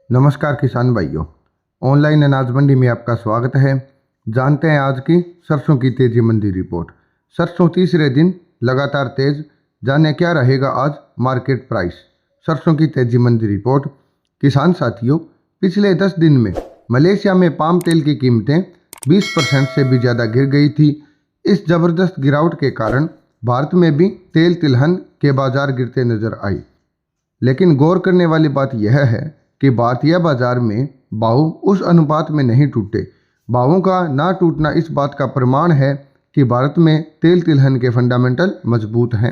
नमस्कार किसान भाइयों, ऑनलाइन अनाज मंडी में आपका स्वागत है। जानते हैं आज की सरसों की तेजी मंडी रिपोर्ट। सरसों तीसरे दिन लगातार तेज, जाने क्या रहेगा आज मार्केट प्राइस। सरसों की तेजी मंडी रिपोर्ट। किसान साथियों, पिछले 10 दिन में मलेशिया में पाम तेल की कीमतें 20% से भी ज़्यादा गिर गई थी। इस जबरदस्त गिरावट के कारण भारत में भी तेल तिलहन के बाजार गिरते नजर आए। लेकिन गौर करने वाली बात यह है कि भारतीय बाजार में भाव उस अनुपात में नहीं टूटे। भावों का ना टूटना इस बात का प्रमाण है कि भारत में तेल तिलहन के फंडामेंटल मजबूत हैं।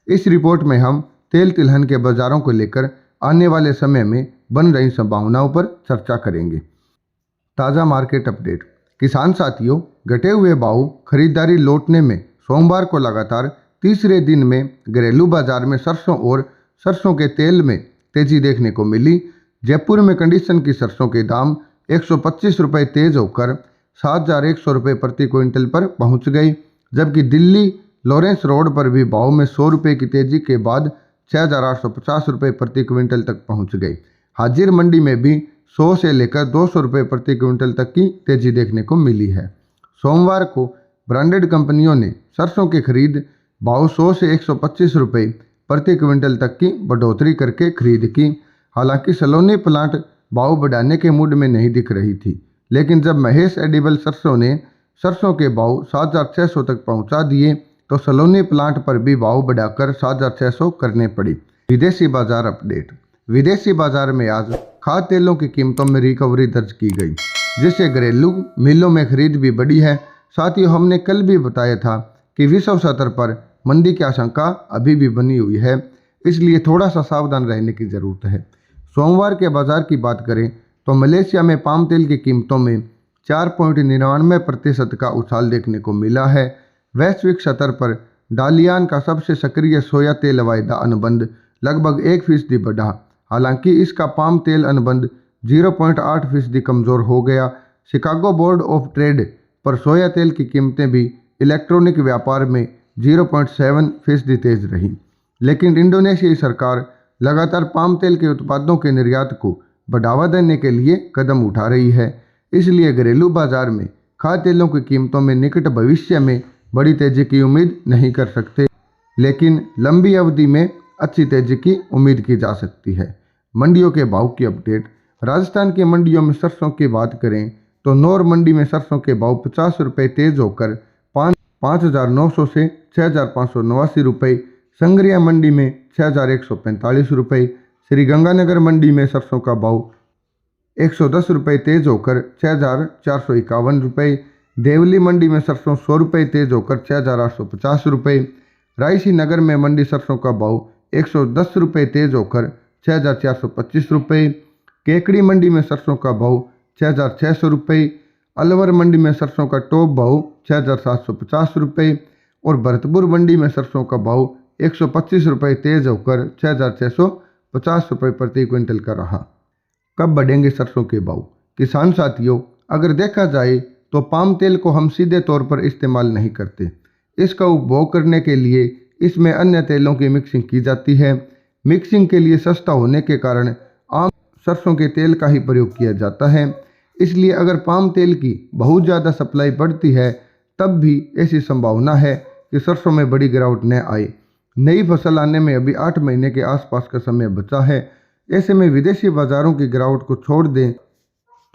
इस रिपोर्ट में हम तेल तिलहन के बाजारों को लेकर आने वाले समय में बन रही संभावनाओं पर चर्चा करेंगे। ताज़ा मार्केट अपडेट। किसान साथियों, घटे हुए भाव खरीदारी लौटने में सोमवार को लगातार तीसरे दिन में घरेलू बाजार में सरसों और सरसों के तेल में तेजी देखने को मिली। जयपुर में कंडीशन की सरसों के दाम 125 रुपये तेज होकर 7,100 रुपये प्रति क्विंटल पर पहुंच गई, जबकि दिल्ली लॉरेंस रोड पर भी भाव में 100 रुपये की तेजी के बाद 6,850 रुपये प्रति क्विंटल तक पहुंच गई। हाजिर मंडी में भी 100 से लेकर 200 रुपये प्रति क्विंटल तक की तेजी देखने को मिली है। सोमवार को ब्रांडेड कंपनियों ने सरसों की खरीद भाव 100 से 125 रुपये प्रति क्विंटल तक की बढ़ोतरी करके खरीद की। हालांकि सलोनी प्लांट भाव बढ़ाने के मूड में नहीं दिख रही थी, लेकिन जब महेश एडिबल सरसों ने सरसों के भाव 7,600 तक पहुंचा दिए तो सलोनी प्लांट पर भी भाव बढ़ाकर 7,600 करने पड़ी। विदेशी बाजार अपडेट। विदेशी बाजार में आज खाद्य तेलों की कीमतों में रिकवरी दर्ज की गई, जिससे घरेलू मिलों में खरीद भी बढ़ी है। साथ ही हमने कल भी बताया था कि विश्व स्तर पर मंदी की आशंका अभी भी बनी हुई है, इसलिए थोड़ा सा सावधान रहने की ज़रूरत है। सोमवार के बाजार की बात करें तो मलेशिया में पाम तेल की कीमतों में 4.99% का उछाल देखने को मिला है। वैश्विक स्तर पर डालियान का सबसे सक्रिय सोया तेल वायदा अनुबंध लगभग 1% बढ़ा। हालांकि इसका पाम तेल अनुबंध 0.8% कमज़ोर हो गया। शिकागो बोर्ड ऑफ ट्रेड पर सोया तेल की कीमतें भी इलेक्ट्रॉनिक व्यापार में 0.7% तेज रही। लेकिन इंडोनेशियाई सरकार लगातार पाम तेल के उत्पादों के निर्यात को बढ़ावा देने के लिए कदम उठा रही है, इसलिए घरेलू बाजार में खाद्य तेलों की कीमतों में निकट भविष्य में बड़ी तेजी की उम्मीद नहीं कर सकते, लेकिन लंबी अवधि में अच्छी तेजी की उम्मीद की जा सकती है। मंडियों के भाव की अपडेट। राजस्थान की मंडियों में सरसों की बात करें तो नौर मंडी में सरसों के भाव 50 रुपये तेज होकर 5,900 से 6,589 रुपये, संग्रिया मंडी में 6,145 रुपये, श्री गंगानगर मंडी में सरसों का भाव 110 रुपये तेज होकर 6,451 रुपये, देवली मंडी में सरसों 100 रुपये तेज होकर 6,850 रुपये, रायसी नगर में मंडी सरसों का भाव 110 रुपये तेज होकर 6,425 रुपये, केकड़ी मंडी में सरसों का भाव 6,600 रुपये, अलवर मंडी में सरसों का टॉप भाव 6,750 रुपये और भरतपुर मंडी में सरसों का भाव 125 रुपये तेज होकर 6,650 रुपये प्रति क्विंटल का रहा। कब बढ़ेंगे सरसों के भाव? किसान साथियों, अगर देखा जाए तो पाम तेल को हम सीधे तौर पर इस्तेमाल नहीं करते। इसका उपभोग करने के लिए इसमें अन्य तेलों की मिक्सिंग की जाती है। मिक्सिंग के लिए सस्ता होने के कारण आम सरसों के तेल का ही प्रयोग किया जाता है। इसलिए अगर पाम तेल की बहुत ज़्यादा सप्लाई बढ़ती है तब भी ऐसी संभावना है कि सरसों में बड़ी गिरावट न आए। नई फसल आने में अभी 8 महीने के आसपास का समय बचा है। ऐसे में विदेशी बाजारों की गिरावट को छोड़ दें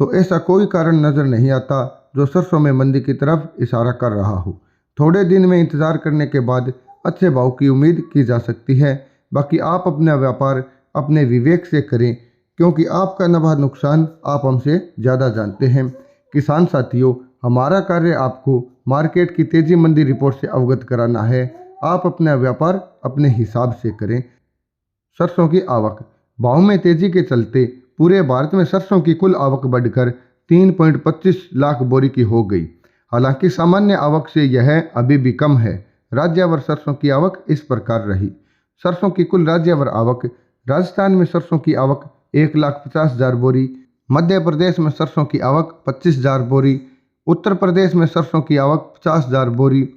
तो ऐसा कोई कारण नज़र नहीं आता जो सरसों में मंदी की तरफ इशारा कर रहा हो। थोड़े दिन में इंतज़ार करने के बाद अच्छे भाव की उम्मीद की जा सकती है। बाकी आप अपना व्यापार अपने विवेक से करें, क्योंकि आपका नफा नुकसान आप हमसे ज़्यादा जानते हैं। किसान साथियों, हमारा कार्य आपको मार्केट की तेजी मंदी रिपोर्ट से अवगत कराना है। आप अपना व्यापार अपने हिसाब से करें। सरसों की आवक। भाव में तेजी के चलते पूरे भारत में सरसों की कुल आवक बढ़कर 3.25 लाख बोरी की हो गई। हालांकि सामान्य आवक से यह अभी भी कम है। राज्यवार सरसों की आवक इस प्रकार रही। सरसों की कुल राज्यवार आवक। राजस्थान में सरसों की आवक 1,50,000 बोरी, मध्य प्रदेश में सरसों की आवक 25,000 बोरी, उत्तर प्रदेश में सरसों की आवक 50,000 बोरी,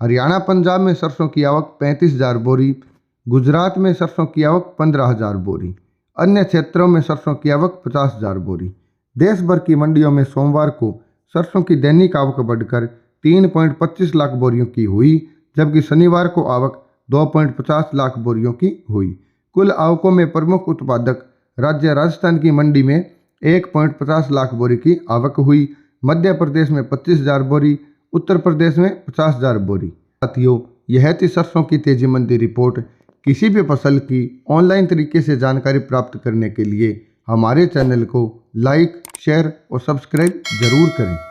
हरियाणा पंजाब में सरसों की आवक 35,000 बोरी, गुजरात में सरसों की आवक 15,000 बोरी। अन्य क्षेत्रों में सरसों की आवक 50,000 बोरी। देश भर की मंडियों में सोमवार को सरसों की दैनिक आवक बढ़कर 3.25 लाख बोरियों की हुई, जबकि शनिवार को आवक 2.50 लाख बोरियों की हुई। कुल आवकों में प्रमुख उत्पादक राज्य राजस्थान की मंडी में 1.50 लाख बोरी की आवक हुई, मध्य प्रदेश में 25,000 बोरी, उत्तर प्रदेश में 50,000 बोरी। साथियों, यह थी सरसों की तेजी मंडी रिपोर्ट। किसी भी फसल की ऑनलाइन तरीके से जानकारी प्राप्त करने के लिए हमारे चैनल को लाइक, शेयर और सब्सक्राइब जरूर करें।